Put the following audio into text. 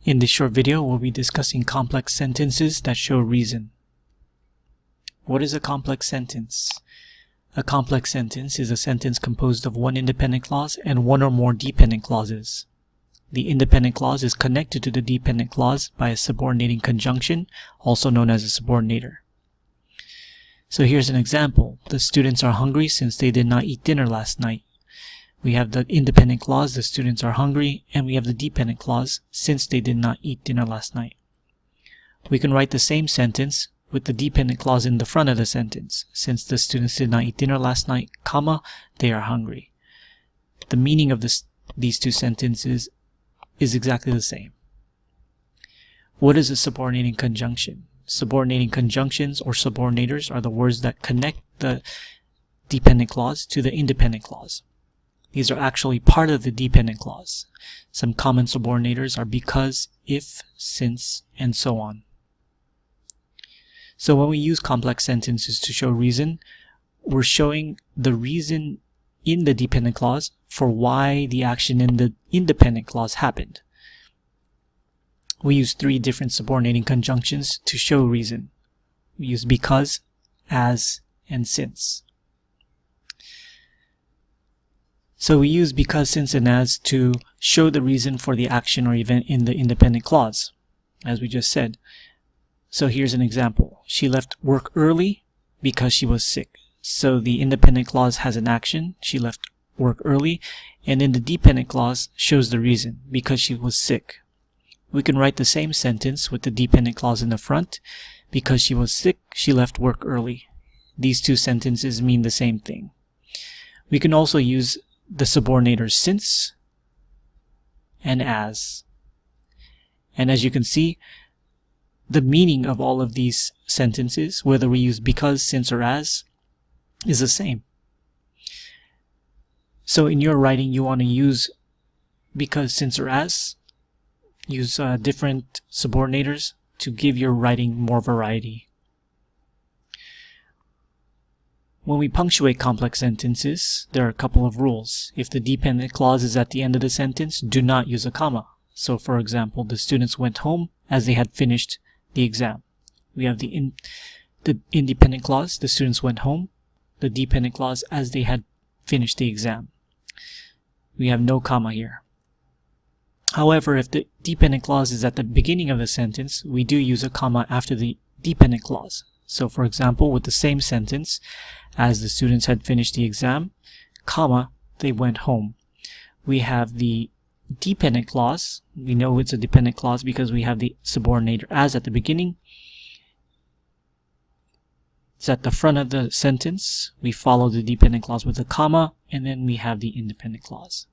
In this short video, we'll be discussing complex sentences that show reason. What is a complex sentence? A complex sentence is a sentence composed of one independent clause and one or more dependent clauses. The independent clause is connected to the dependent clause by a subordinating conjunction, also known as a subordinator. So here's an example. The students are hungry since they did not eat dinner last night. We have the independent clause, the students are hungry, and we have the dependent clause, since they did not eat dinner last night. We can write the same sentence with the dependent clause in the front of the sentence. Since the students did not eat dinner last night, comma, they are hungry. The meaning of these two sentences is exactly the same. What is a subordinating conjunction? Subordinating conjunctions or subordinators are the words that connect the dependent clause to the independent clause. These are actually part of the dependent clause. Some common subordinators are because, if, since, and so on. So when we use complex sentences to show reason, we're showing the reason in the dependent clause for why the action in the independent clause happened. We use three different subordinating conjunctions to show reason. We use because, as, and since. So we use because, since, and as to show the reason for the action or event in the independent clause, as we just said. So here's an example. She left work early because she was sick. So the independent clause has an action, she left work early, and then the dependent clause shows the reason, because she was sick. We can write the same sentence with the dependent clause in the front. Because she was sick, she left work early. These two sentences mean the same thing. We can also use the subordinators since and as. And as you can see, the meaning of all of these sentences, whether we use because, since, or as, is the same. So in your writing, you want to use because, since, or as. Use different subordinators to give your writing more variety. When we punctuate complex sentences, there are a couple of rules. If the dependent clause is at the end of the sentence, do not use a comma. So for example, the students went home as they had finished the exam. We have the independent clause, the students went home. The dependent clause, as they had finished the exam. We have no comma here. However, if the dependent clause is at the beginning of the sentence, we do use a comma after the dependent clause. So for example, with the same sentence, as the students had finished the exam, comma, they went home. We have the dependent clause. We know it's a dependent clause because we have the subordinator as at the beginning. It's at the front of the sentence. We follow the dependent clause with a comma, and then we have the independent clause.